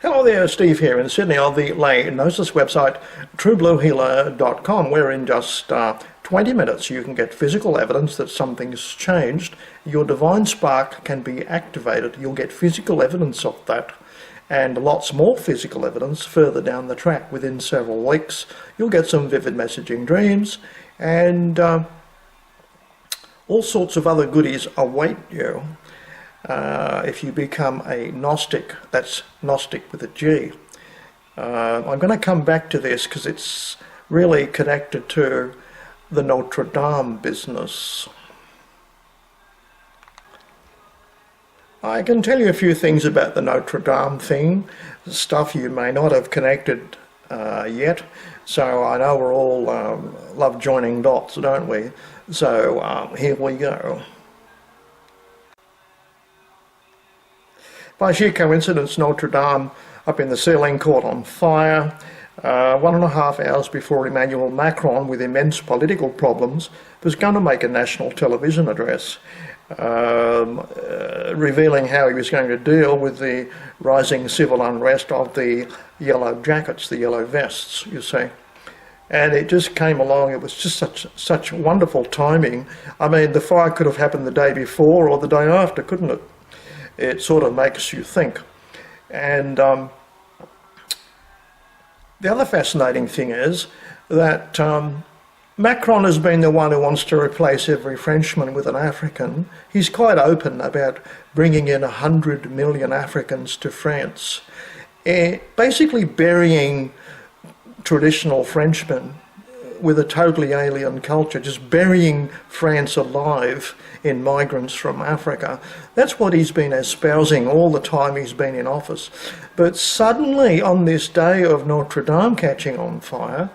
Hello there, Steve here in Sydney on the lay Gnosis website, truebluehealer.com, where in just 20 minutes you can get physical evidence that something's changed. Your divine spark can be activated. You'll get physical evidence of that, and lots more physical evidence further down the track within several weeks. You'll get some vivid messaging dreams, and all sorts of other goodies await you. If you become a Gnostic, that's Gnostic with a G. I'm going to come back to this because it's really connected to the Notre Dame business. I can tell you a few things about the Notre Dame thing, stuff you may not have connected yet. So I know we're all love joining dots, don't we? So here we go. By sheer coincidence, Notre Dame up in the ceiling caught on fire 1.5 hours before Emmanuel Macron, with immense political problems, was going to make a national television address revealing how he was going to deal with the rising civil unrest of the yellow jackets, the yellow vests, you see. And it just came along. It was just such wonderful timing. I mean, the fire could have happened the day before or the day after, couldn't it? It sort of makes you think. And the other fascinating thing is that Macron has been the one who wants to replace every Frenchman with an African. He's quite open about bringing in 100 million Africans to France, basically burying traditional Frenchmen with a totally alien culture, just burying France alive in migrants from Africa. That's what he's been espousing all the time he's been in office. But suddenly, on this day of Notre Dame catching on fire,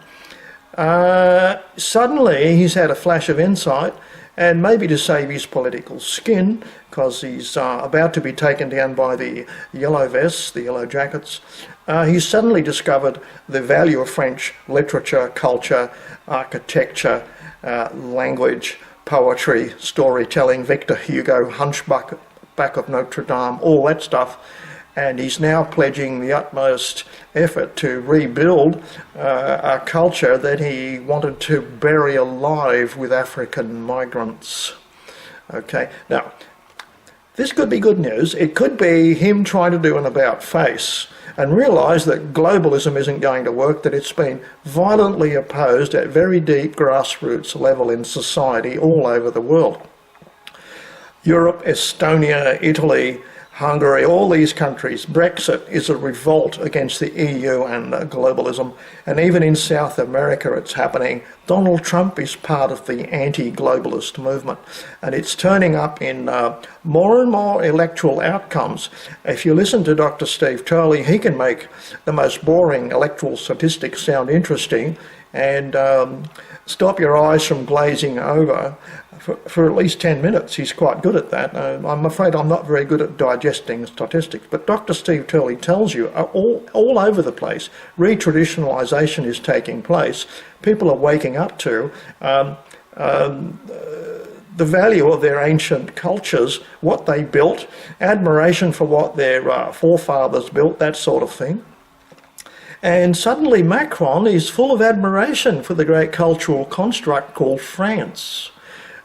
suddenly he's had a flash of insight, and maybe to save his political skin, because he's about to be taken down by the yellow vests, the yellow jackets, he's suddenly discovered the value of French literature, culture, architecture, language, poetry, storytelling, Victor Hugo, Hunchback of Notre Dame, all that stuff. And he's now pledging the utmost effort to rebuild a culture that he wanted to bury alive with African migrants. Okay, now, this could be good news. It could be him trying to do an about-face and realise that globalism isn't going to work, that it's been violently opposed at very deep grassroots level in society all over the world. Europe, Estonia, Italy, Hungary, all these countries, Brexit is a revolt against the EU and globalism. And even in South America it's happening. Donald Trump is part of the anti-globalist movement. And it's turning up in more and more electoral outcomes. If you listen to Dr. Steve Turley, he can make the most boring electoral statistics sound interesting, and stop your eyes from glazing over for at least 10 minutes. He's quite good at that. I'm afraid I'm not very good at digesting statistics, but Dr. Steve Turley tells you all over the place, retraditionalisation is taking place. People are waking up to the value of their ancient cultures, what they built, admiration for what their forefathers built, that sort of thing. And suddenly Macron is full of admiration for the great cultural construct called France,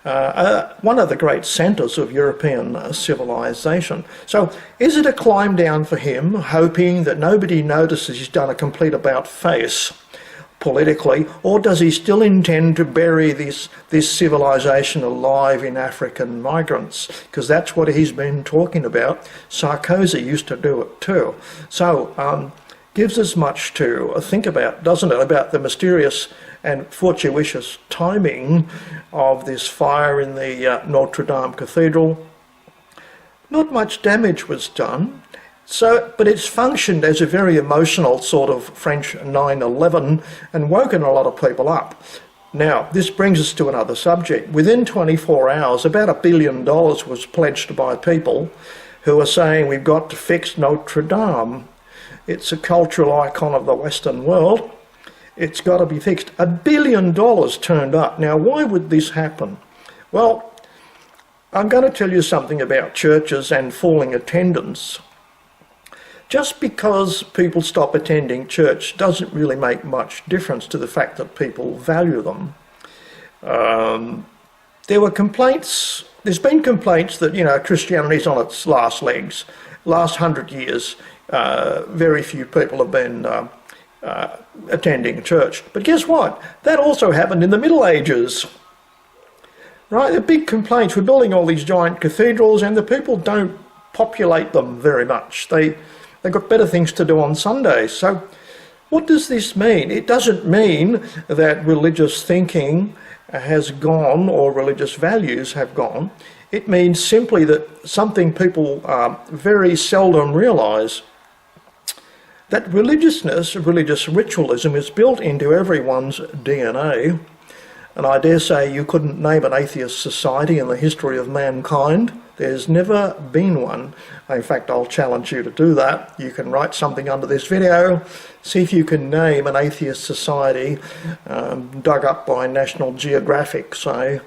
one of the great centres of European civilization. So is it a climb down for him, hoping that nobody notices he's done a complete about-face politically, or does he still intend to bury this civilization alive in African migrants? Because that's what he's been talking about. Sarkozy used to do it too. So gives us much to think about, doesn't it, about the mysterious and fortuitous timing of this fire in the Notre Dame Cathedral. Not much damage was done, but it's functioned as a very emotional sort of French 9/11 and woken a lot of people up. Now, this brings us to another subject. Within 24 hours, about $1 billion was pledged by people who are saying we've got to fix Notre Dame. It's a cultural icon of the Western world. It's got to be fixed. $1 billion turned up. Now, why would this happen? Well, I'm going to tell you something about churches and falling attendance. just because people stop attending church doesn't really make much difference to the fact that people value them. There were complaints, there's been complaints that, you know, Christianity's on its last legs. Last 100 years, very few people have been attending church. But guess what? That also happened in the Middle Ages. Right, the big complaints, we're building all these giant cathedrals and the people don't populate them very much. They've got better things to do on Sundays. So what does this mean? It doesn't mean that religious thinking has gone or religious values have gone. It means simply that something people very seldom realise, that religiousness, religious ritualism is built into everyone's DNA. And I dare say you couldn't name an atheist society in the history of mankind. There's never been one. In fact, I'll challenge you to do that. You can write something under this video, see if you can name an atheist society dug up by National Geographic, say.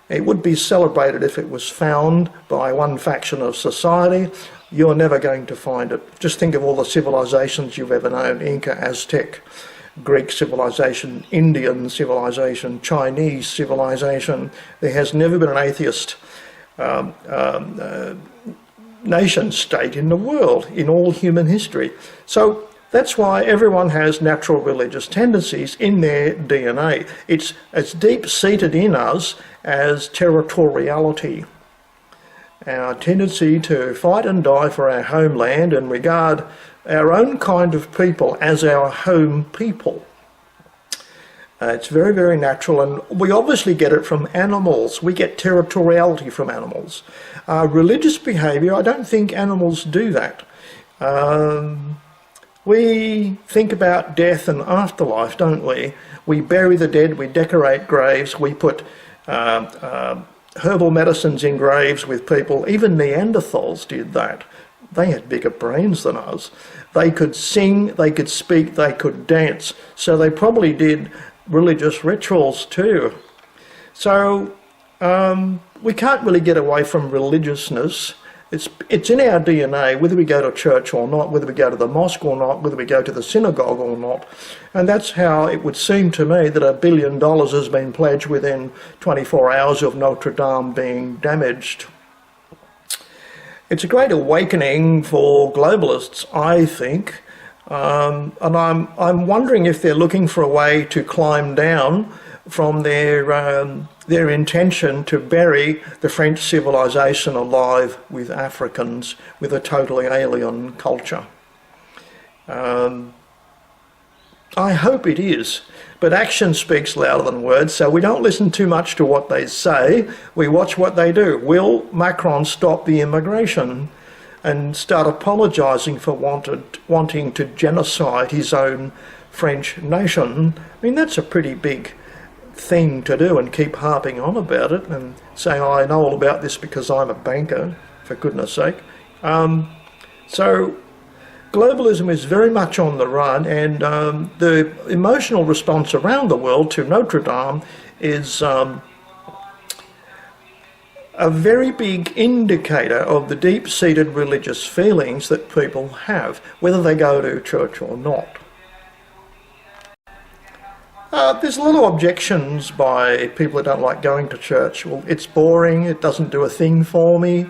It would be celebrated if it was found by one faction of society. You're never going to find it. Just think of all the civilizations you've ever known: Inca, Aztec, Greek civilization, Indian civilization, Chinese civilization. There has never been an atheist nation state in the world in all human history. So that's why everyone has natural religious tendencies in their DNA. It's as deep-seated in us as territoriality, our tendency to fight and die for our homeland and regard our own kind of people as our home people. It's very, very natural, and we obviously get it from animals. We get territoriality from animals. Religious behaviour, I don't think animals do that. We think about death and afterlife, don't we? We bury the dead, we decorate graves, we put herbal medicines in graves with people. Even Neanderthals did that. They had bigger brains than us. They could sing, they could speak, they could dance. So they probably did religious rituals too. So we can't really get away from religiousness. It's in our DNA, whether we go to church or not, whether we go to the mosque or not, whether we go to the synagogue or not. And that's how it would seem to me that $1 billion has been pledged within 24 hours of Notre Dame being damaged. It's a great awakening for globalists, I think, and I'm wondering if they're looking for a way to climb down from their intention to bury the French civilization alive with Africans, with a totally alien culture. I hope it is, but action speaks louder than words, so we don't listen too much to what they say, we watch what they do. Will Macron stop the immigration and start apologising for wanting to genocide his own French nation? I mean, that's a pretty big thing to do, and keep harping on about it and saying, I know all about this because I'm a banker, for goodness sake. So globalism is very much on the run, and the emotional response around the world to Notre Dame is a very big indicator of the deep-seated religious feelings that people have, whether they go to church or not. There's a lot of objections by people that don't like going to church. Well, it's boring, it doesn't do a thing for me.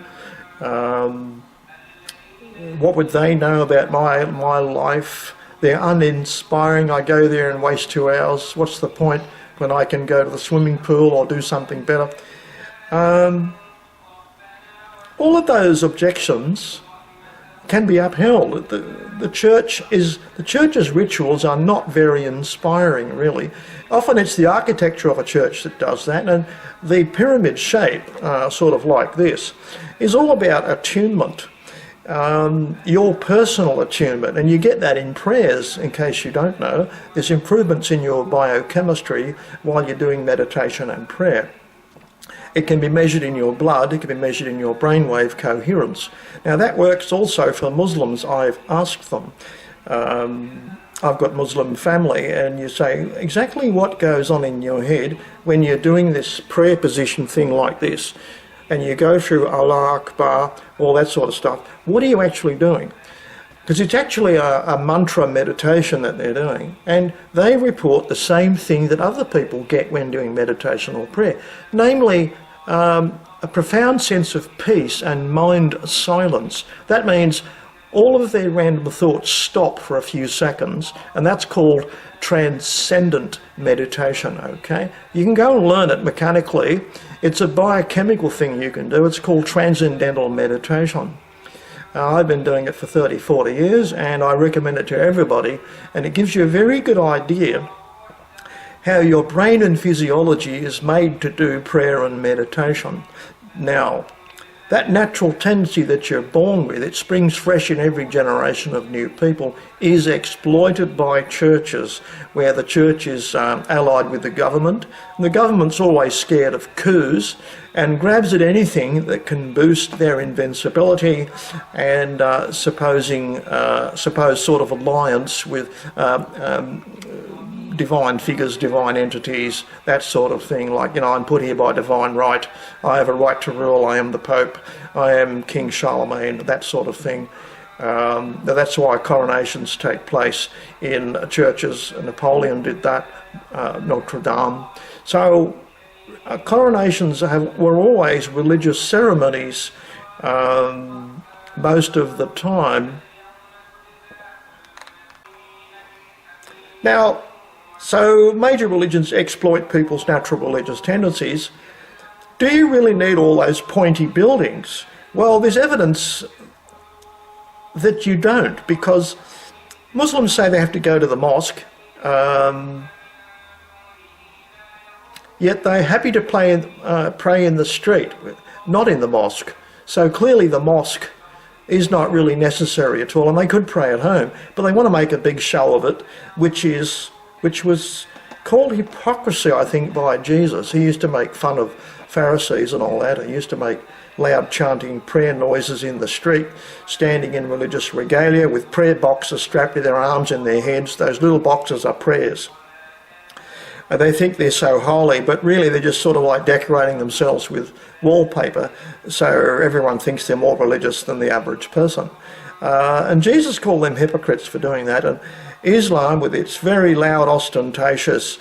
What would they know about my life? They're uninspiring. I go there and waste 2 hours. What's the point when I can go to the swimming pool or do something better? All of those objections can be upheld. The church's rituals are not very inspiring, really. Often it's the architecture of a church that does that, and the pyramid shape, sort of like this, is all about attunement, your personal attunement, and you get that in prayers, in case you don't know. There's improvements in your biochemistry while you're doing meditation and prayer. It can be measured in your blood, it can be measured in your brainwave coherence. Now that works also for Muslims. I've asked them. I've got Muslim family, and you say exactly what goes on in your head when you're doing this prayer position thing like this, and you go through Allah Akbar, all that sort of stuff. What are you actually doing? because it's actually a mantra meditation that they're doing, and they report the same thing that other people get when doing meditation or prayer, namely a profound sense of peace and mind silence. That means all of their random thoughts stop for a few seconds, and that's called transcendent meditation, okay? You can go and learn it mechanically. It's a biochemical thing you can do. It's called transcendental meditation. I've been doing it for 30, 40 years, and I recommend it to everybody, and it gives you a very good idea how your brain and physiology is made to do prayer and meditation. Now, that natural tendency that you're born with, it springs fresh in every generation of new people, is exploited by churches, where the church is allied with the government. And the government's always scared of coups and grabs at anything that can boost their invincibility and supposed sort of alliance with divine figures, divine entities, that sort of thing, like, you know, I'm put here by divine right, I have a right to rule, I am the Pope, I am King Charlemagne, that sort of thing. That's why coronations take place in churches. Napoleon did that, Notre Dame. So coronations were always religious ceremonies most of the time. Now, so major religions exploit people's natural religious tendencies. Do you really need all those pointy buildings? Well, there's evidence that you don't, because Muslims say they have to go to the mosque, yet they're happy to pray in the street, not in the mosque. So clearly the mosque is not really necessary at all, and they could pray at home, but they want to make a big show of it, which was called hypocrisy, I think, by Jesus. He used to make fun of Pharisees and all that. He used to make loud chanting prayer noises in the street, standing in religious regalia with prayer boxes strapped to their arms and their heads. Those little boxes are prayers. And they think they're so holy, but really they're just sort of like decorating themselves with wallpaper, so everyone thinks they're more religious than the average person. And Jesus called them hypocrites for doing that. And Islam, with its very loud, ostentatious,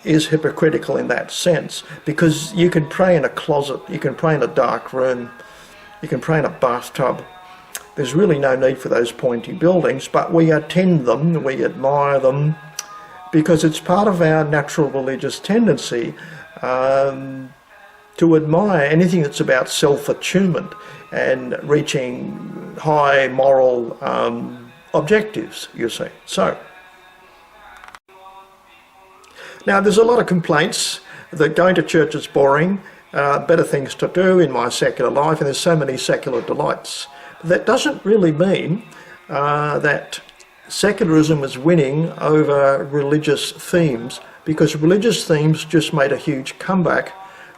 is hypocritical in that sense, because you can pray in a closet, you can pray in a dark room, you can pray in a bathtub. There's really no need for those pointy buildings, but we attend them, we admire them, because it's part of our natural religious tendency to admire anything that's about self-attunement and reaching high moral objectives, you see. So, now there's a lot of complaints that going to church is boring, better things to do in my secular life, and there's so many secular delights. But that doesn't really mean that secularism is winning over religious themes, because religious themes just made a huge comeback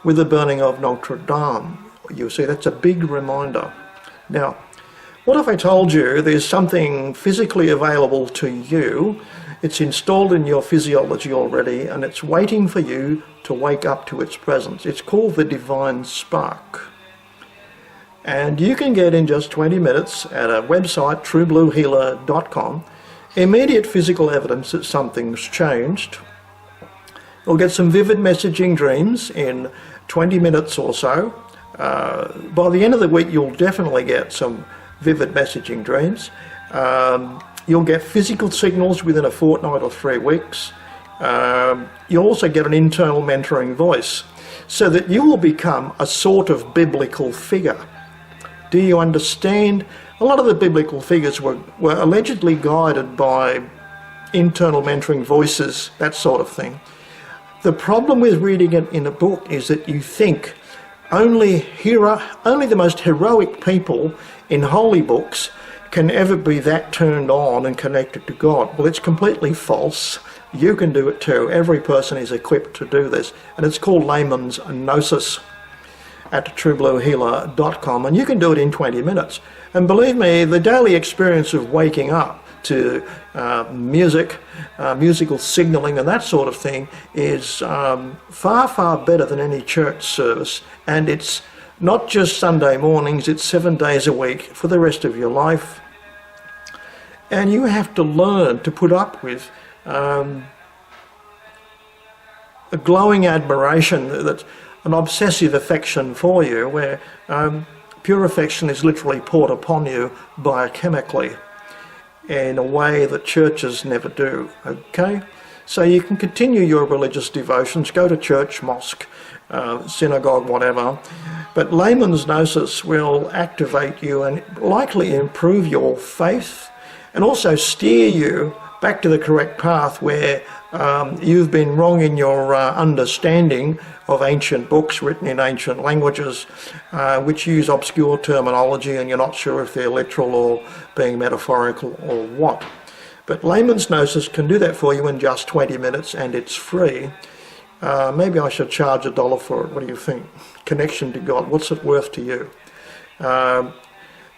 with the burning of Notre Dame. You see, that's a big reminder. Now, what if I told you there's something physically available to you, it's installed in your physiology already, and it's waiting for you to wake up to its presence? It's called the divine spark. And you can get in just 20 minutes at a website, truebluehealer.com, immediate physical evidence that something's changed. You'll get some vivid messaging dreams in 20 minutes or so. By the end of the week, you'll definitely get some vivid messaging dreams. You'll get physical signals within a fortnight or 3 weeks. You'll also get an internal mentoring voice, so that you will become a sort of biblical figure. Do you understand? A lot of the biblical figures were allegedly guided by internal mentoring voices, that sort of thing. The problem with reading it in a book is that you think only the most heroic people in holy books can ever be that turned on and connected to God. Well, it's completely false. You can do it too. Every person is equipped to do this, and it's called layman's gnosis at truebluehealer.com, and you can do it in 20 minutes. And believe me, the daily experience of waking up to music, musical signalling and that sort of thing is far, far better than any church service. And it's not just Sunday mornings, it's 7 days a week for the rest of your life. And you have to learn to put up with a glowing admiration, that's an obsessive affection for you, where pure affection is literally poured upon you biochemically in a way that churches never do, okay? So you can continue your religious devotions, go to church, mosque, synagogue, whatever, but layman's gnosis will activate you and likely improve your faith and also steer you back to the correct path where you've been wrong in your understanding of ancient books written in ancient languages which use obscure terminology and you're not sure if they're literal or being metaphorical or what. But layman's gnosis can do that for you in just 20 minutes and it's free. Maybe I should charge $1 for it. What do you think? Connection to God, what's it worth to you?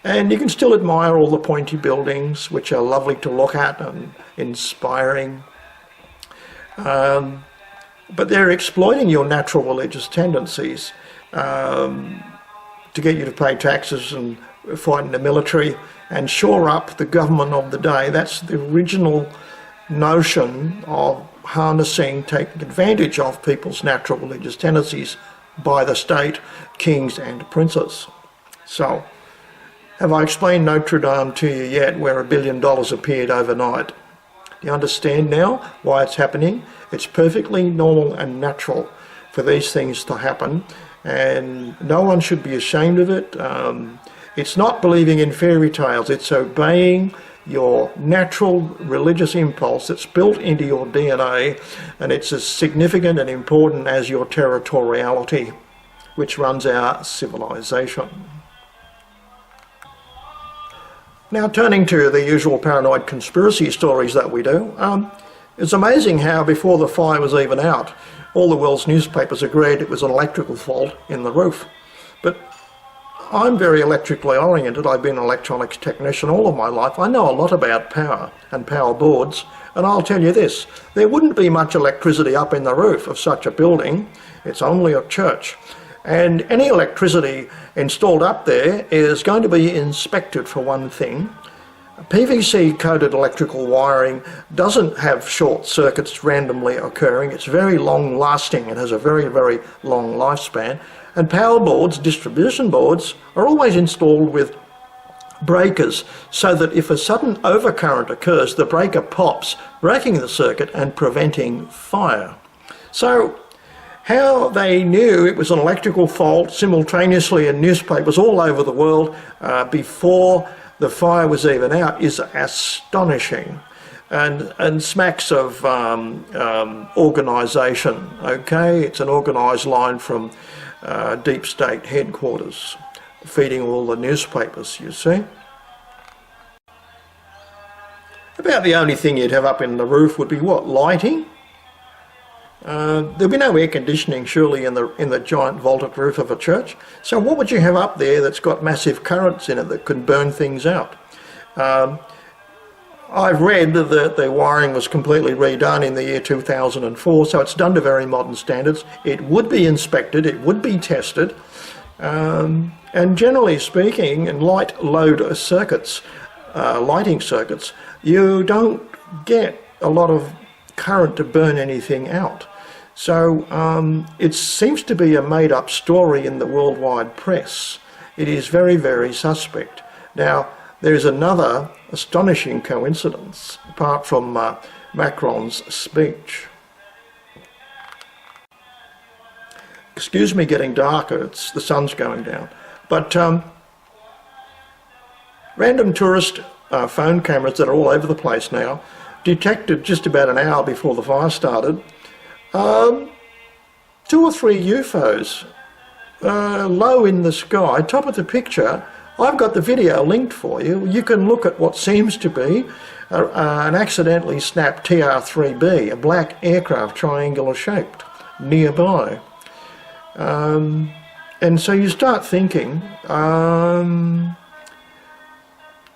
And you can still admire all the pointy buildings, which are lovely to look at and inspiring. But they're exploiting your natural religious tendencies to get you to pay taxes and fight in the military and shore up the government of the day. That's the original notion of harnessing, taking advantage of people's natural religious tendencies by the state, kings and princes. So, have I explained Notre Dame to you yet, where $1 billion appeared overnight? Do you understand now why it's happening? It's perfectly normal and natural for these things to happen, and no one should be ashamed of it. It's not believing in fairy tales, it's obeying your natural religious impulse that's built into your DNA, and it's as significant and important as your territoriality, which runs our civilization. Now, turning to the usual paranoid conspiracy stories that we do, it's amazing how before the fire was even out, all the world's newspapers agreed it was an electrical fault in the roof. But I'm very electrically oriented. I've been an electronics technician all of my life. I know a lot about power and power boards, and I'll tell you this, there wouldn't be much electricity up in the roof of such a building. It's only a church. And any electricity installed up there is going to be inspected for one thing. PVC coated electrical wiring doesn't have short circuits randomly occurring. It's very long lasting. It has a very, very long lifespan. And power boards, distribution boards, are always installed with breakers so that if a sudden overcurrent occurs, the breaker pops, breaking the circuit and preventing fire. So how they knew it was an electrical fault simultaneously in newspapers all over the world before the fire was even out is astonishing and smacks of organisation, okay? It's an organised line from deep state headquarters feeding all the newspapers, you see. About the only thing you'd have up in the roof would be what? Lighting? There'll be no air conditioning surely in the giant vaulted roof of a church. So what would you have up there that's got massive currents in it that could burn things out? I've read that the wiring was completely redone in the year 2004, so it's done to very modern standards. It would be inspected, it would be tested, and generally speaking, in light load circuits, lighting circuits, you don't get a lot of current to burn anything out. So it seems to be a made-up story in the worldwide press. It is very, very suspect. Now, there's another astonishing coincidence, apart from Macron's speech. Excuse me getting darker, the sun's going down. But random tourist phone cameras that are all over the place now detected just about an hour before the fire started 2 or 3 UFOs low in the sky. Top of the picture, I've got the video linked for you. You can look at what seems to be an accidentally snapped TR-3B, a black aircraft, triangular shaped, nearby. And so you start thinking, and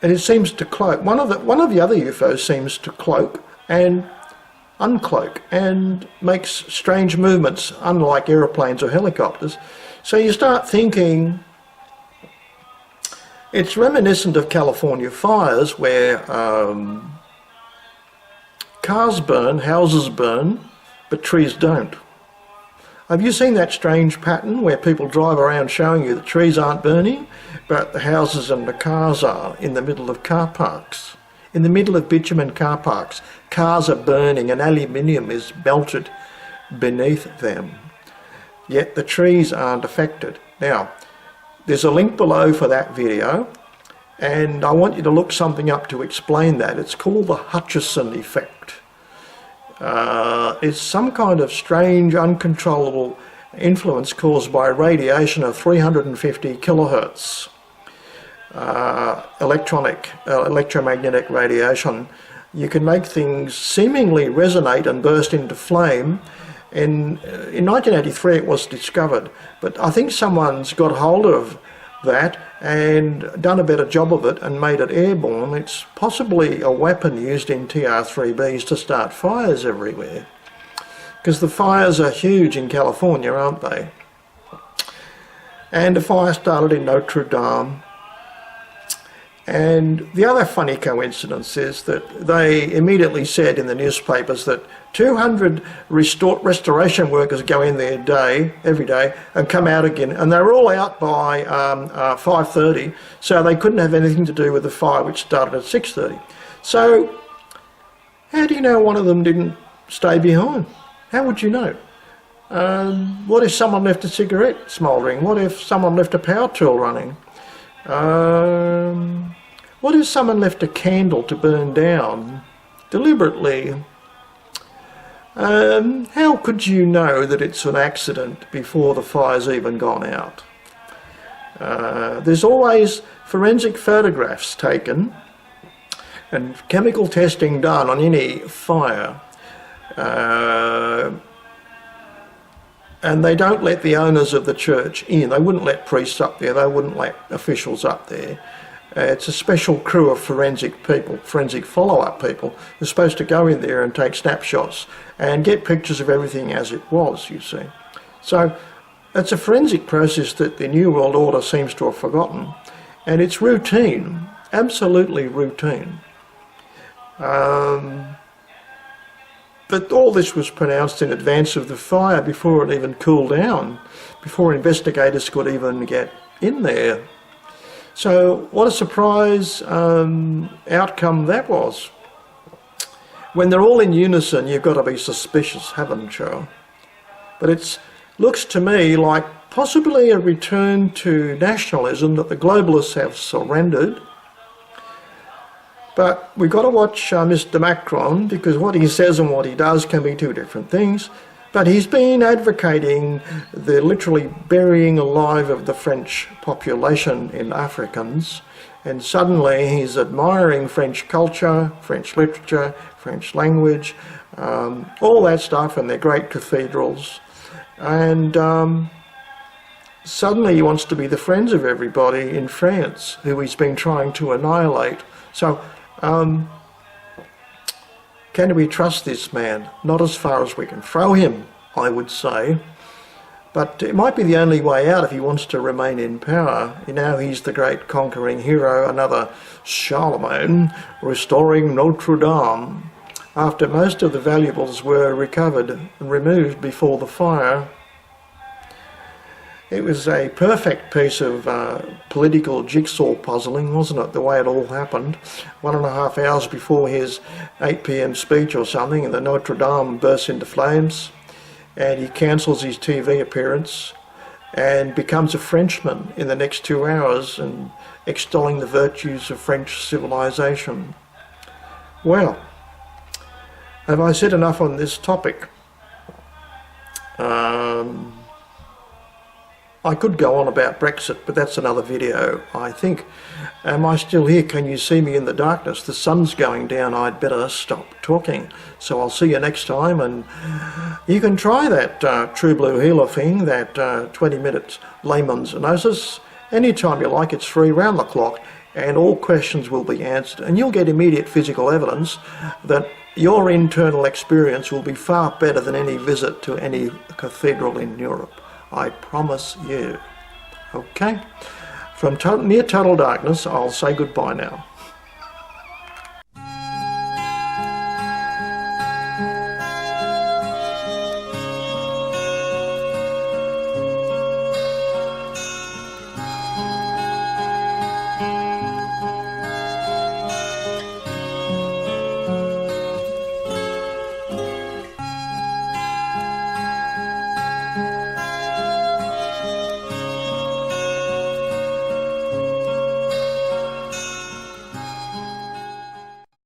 it seems to cloak. One of the other UFOs seems to cloak and uncloak and makes strange movements, unlike aeroplanes or helicopters. So you start thinking, It's reminiscent of California fires where cars burn, houses burn, but trees don't. Have you seen that strange pattern where people drive around showing you the trees aren't burning, but the houses and the cars are in the middle of car parks? In the middle of bitumen car parks, cars are burning and aluminium is melted beneath them. Yet the trees aren't affected. Now, there's a link below for that video, and I want you to look something up to explain that. It's called the Hutchison effect. It's some kind of strange, uncontrollable influence caused by radiation of 350 kilohertz. Electromagnetic radiation. You can make things seemingly resonate and burst into flame. In 1983 it was discovered, but I think someone's got hold of that and done a better job of it and made it airborne. It's possibly a weapon used in TR3Bs to start fires everywhere, because the fires are huge in California, aren't they? And the fire started in Notre Dame. And the other funny coincidence is that they immediately said in the newspapers that 200 restoration workers go in there every day and come out again, and they were all out by 5:30, so they couldn't have anything to do with the fire which started at 6:30. So how do you know one of them didn't stay behind? How would you know? What if someone left a cigarette smouldering? What if someone left a power tool running? What if someone left a candle to burn down deliberately? How could you know that it's an accident before the fire's even gone out? There's always forensic photographs taken and chemical testing done on any fire. And they don't let the owners of the church in. They wouldn't let priests up there. They wouldn't let officials up there. It's a special crew of forensic people, forensic follow-up people, who are supposed to go in there and take snapshots and get pictures of everything as it was, you see. So it's a forensic process that the New World Order seems to have forgotten. And it's routine, absolutely routine. But all this was pronounced in advance of the fire before it even cooled down, before investigators could even get in there. So what a surprise outcome that was. When they're all in unison, you've got to be suspicious, haven't you? But it looks to me like possibly a return to nationalism, that the globalists have surrendered. But we've got to watch Mr. Macron, because what he says and what he does can be two different things. But he's been advocating the literally burying alive of the French population in Africans, and suddenly he's admiring French culture, French literature, French language, all that stuff, and their great cathedrals. And suddenly he wants to be the friends of everybody in France, who he's been trying to annihilate. So can we trust this man? Not as far as we can throw him, I would say. But it might be the only way out if he wants to remain in power. Now he's the great conquering hero, another Charlemagne, restoring Notre Dame, after most of the valuables were recovered and removed before the fire. It was a perfect piece of political jigsaw puzzling, wasn't it, the way it all happened. 1.5 hours before his 8 p.m. speech or something, and the Notre Dame bursts into flames, and he cancels his TV appearance and becomes a Frenchman in the next 2 hours, and extolling the virtues of French civilization. Well, have I said enough on this topic? I could go on about Brexit, but that's another video, I think. Am I still here? Can you see me in the darkness? The sun's going down. I'd better stop talking. So I'll see you next time, and you can try that True Blue Healer thing, that 20 minutes layman's gnosis. Anytime you like, it's free, round the clock, and all questions will be answered. And you'll get immediate physical evidence that your internal experience will be far better than any visit to any cathedral in Europe. I promise you. Okay? From near total darkness, I'll say goodbye now.